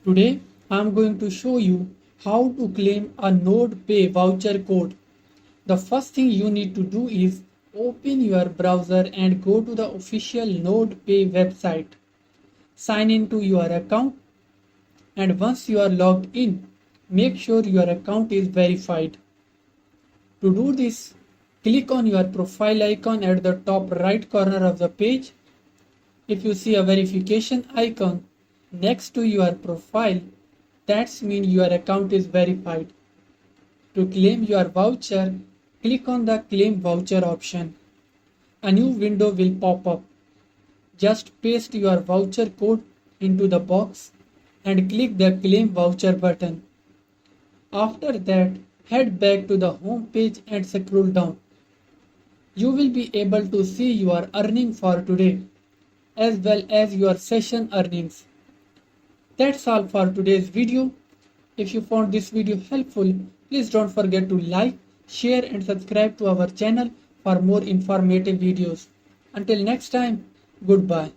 Today, I am going to show you how to claim a NodePay voucher code. The first thing you need to do is open your browser and go to the official NodePay website. Sign into your account, and once you are logged in, make sure your account is verified. To do this, click on your profile icon at the top right corner of the page. If you see a verification icon next to your profile, that means your account is verified. To claim your voucher, click on the Claim Voucher option. A new window will pop up. Just paste your voucher code into the box and click the Claim Voucher button. After that, head back to the home page and scroll down. You will be able to see your earning for today as well as your session earnings. That's all for today's video. If you found this video helpful, please don't forget to like, share and subscribe to our channel for more informative videos. Until next time, goodbye.